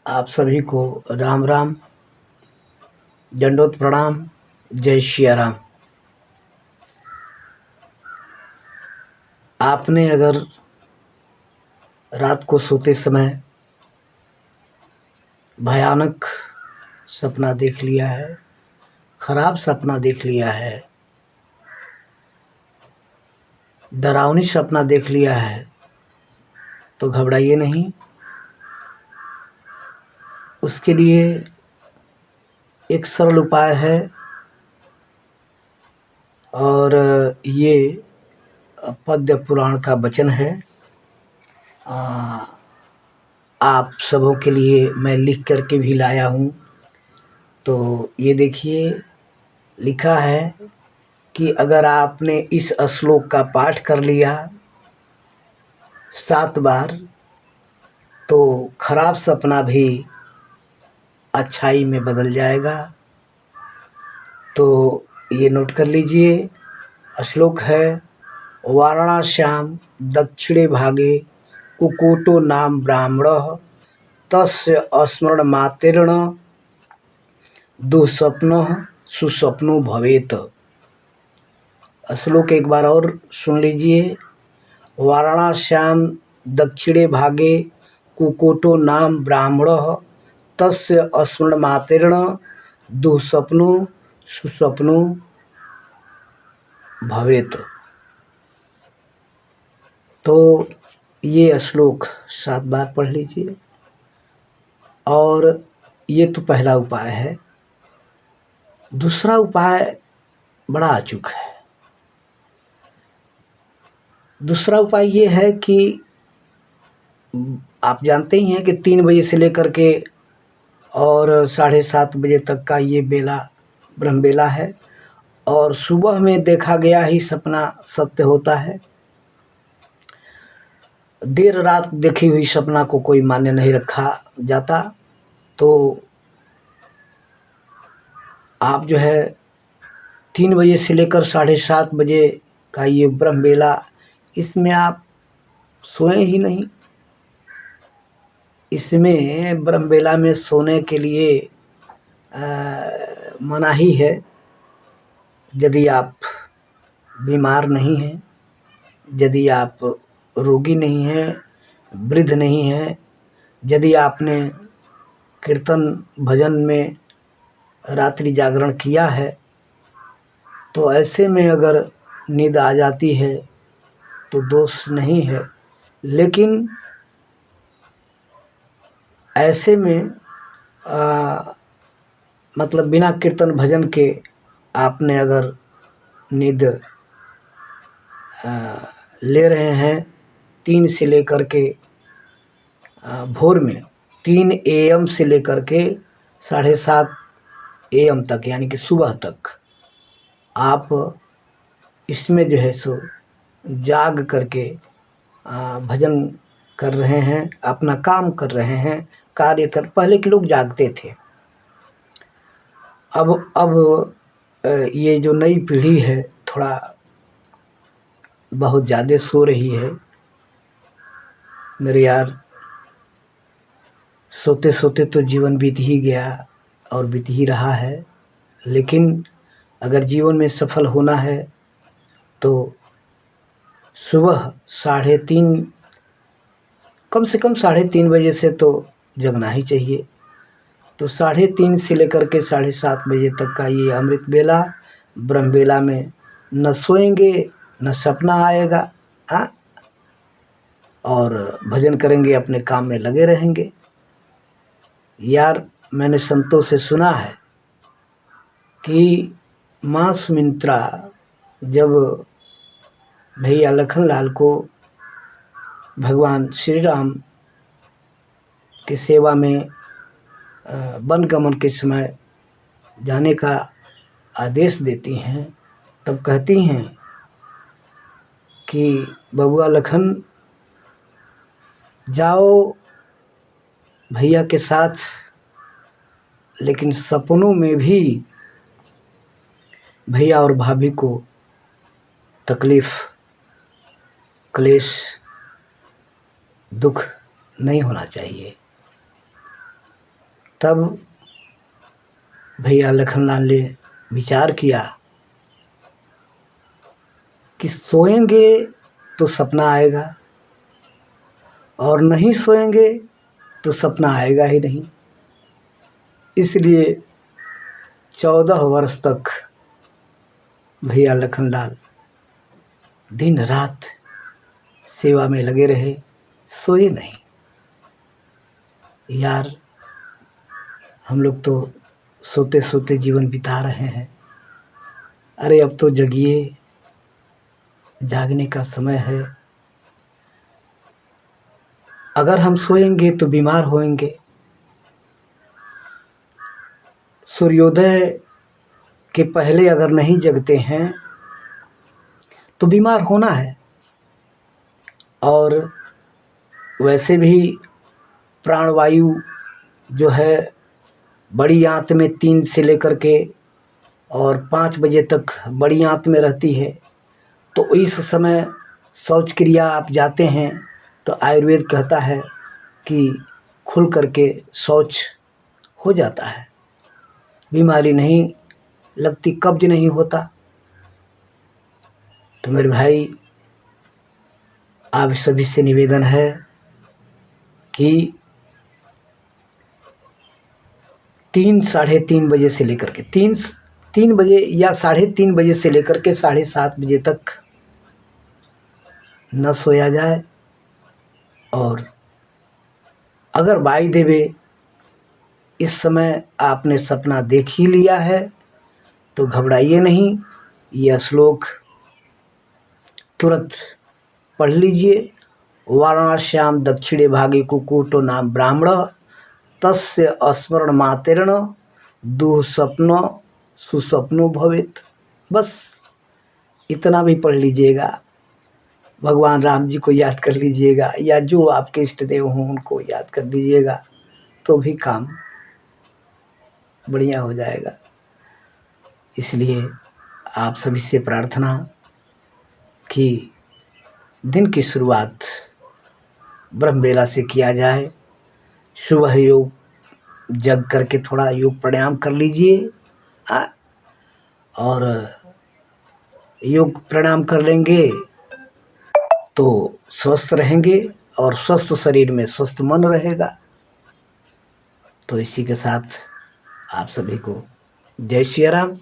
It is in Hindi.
आप सभी को राम राम, दंडोत प्रणाम, जय श्री राम। आपने अगर रात को सोते समय भयानक सपना देख लिया है, खराब सपना देख लिया है, डरावनी सपना देख लिया है, तो घबराइए नहीं। उसके लिए एक सरल उपाय है और ये पद्म पुराण का वचन है। आप सबों के लिए मैं लिख करके भी लाया हूँ। तो ये देखिए, लिखा है कि अगर आपने इस श्लोक का पाठ कर लिया 7 बार तो खराब सपना भी अच्छाई में बदल जाएगा। तो ये नोट कर लीजिए। श्लोक है, वाराणस्याम दक्षिणे भागे कुक्कुटो नाम ब्राह्मणः तस्य स्मरणमात्रेण दुःस्वप्नः सुस्वप्नो भवेत्। श्लोक एक बार और सुन लीजिए। वाराणस्याम दक्षिणे भागे कुक्कुटो नाम ब्राह्मणः तस्य स्मरणमात्रेण दुःस्वप्नो सुस्वप्नो भवेत्। तो ये श्लोक 7 बार पढ़ लीजिए। और ये तो पहला उपाय है। दूसरा उपाय बड़ा अचूक है। दूसरा उपाय ये है कि आप जानते ही हैं कि 3 बजे से लेकर के और 7:30 बजे तक का ये बेला ब्रह्म बेला है, और सुबह में देखा गया ही सपना सत्य होता है। देर रात देखी हुई सपना को कोई मान्य नहीं रखा जाता। तो आप जो है 3 बजे से लेकर 7:30 बजे का ये ब्रह्म बेला, इसमें आप सोएं ही नहीं। इसमें ब्रह्म बेला में सोने के लिए मनाही है। यदि आप बीमार नहीं हैं, यदि आप रोगी नहीं हैं, वृद्ध नहीं हैं, यदि आपने कीर्तन भजन में रात्रि जागरण किया है, तो ऐसे में अगर नींद आ जाती है तो दोष नहीं है। लेकिन ऐसे में मतलब बिना कीर्तन भजन के आपने अगर नींद ले रहे हैं 3 से लेकर के भोर में 3 AM से लेकर के 7:30 AM तक, यानी कि सुबह तक आप इसमें जो है सो जाग करके भजन कर रहे हैं, अपना काम कर रहे हैं, कार्य कर। पहले के लोग जागते थे। अब ये जो नई पीढ़ी है थोड़ा बहुत ज़्यादा सो रही है। मेरे यार, सोते सोते तो जीवन बीत ही गया और बीत ही रहा है। लेकिन अगर जीवन में सफल होना है तो सुबह 3:30, कम से कम 3:30 बजे से तो जगना ही चाहिए। तो 3:30 से लेकर के 7:30 बजे तक का ये अमृत बेला, ब्रह्म बेला में न सोएंगे न सपना आएगा, हाँ, और भजन करेंगे, अपने काम में लगे रहेंगे। यार, मैंने संतों से सुना है कि माँ सुमित्रा जब भैया लखनलाल को भगवान श्री राम की सेवा में वन गमन के समय जाने का आदेश देती हैं, तब कहती हैं कि बबुआ लखन, जाओ भैया के साथ, लेकिन सपनों में भी भैया और भाभी को तकलीफ़, क्लेश, दुख नहीं होना चाहिए। तब भैया लखनलाल ने विचार किया कि सोएंगे तो सपना आएगा और नहीं सोएंगे तो सपना आएगा ही नहीं। इसलिए 14 वर्ष तक भैया लखनलाल दिन रात सेवा में लगे रहे, सोए नहीं। यार, हम लोग तो सोते सोते जीवन बिता रहे हैं। अरे अब तो जगिए, जागने का समय है। अगर हम सोएंगे तो बीमार होएंगे। सूर्योदय के पहले अगर नहीं जगते हैं तो बीमार होना है। और वैसे भी प्राणवायु जो है बड़ी आंत में 3 से लेकर के और 5 बजे तक बड़ी आंत में रहती है। तो इस समय शौच क्रिया आप जाते हैं तो आयुर्वेद कहता है कि खुल करके शौच हो जाता है, बीमारी नहीं लगती, कब्ज नहीं होता। तो मेरे भाई, आप सभी से निवेदन है कि 3 साढ़े 3 बजे से लेकर के 3 बजे या साढ़े 3 बजे से लेकर के 7:30 बजे तक न सोया जाए। और अगर बाई देवे इस समय आपने सपना देख ही लिया है तो घबराइए नहीं। यह श्लोक तुरंत पढ़ लीजिए। वाराणस्याम दक्षिणे भागे कुक्कुटो नाम ब्राह्मण तस्य स्मरण मातेरण दुःस्वप्नो सुस्वप्नो भवेत्। बस इतना भी पढ़ लीजिएगा। भगवान राम जी को याद कर लीजिएगा या जो आपके इष्ट देव हों उनको याद कर लीजिएगा तो भी काम बढ़िया हो जाएगा। इसलिए आप सभी से प्रार्थना कि दिन की शुरुआत ब्रह्म बेला से किया जाए। सुबह योग जग करके थोड़ा योग प्राणायाम कर लीजिए और योग प्राणायाम कर लेंगे तो स्वस्थ रहेंगे और स्वस्थ शरीर में स्वस्थ मन रहेगा। तो इसी के साथ आप सभी को जय श्री राम।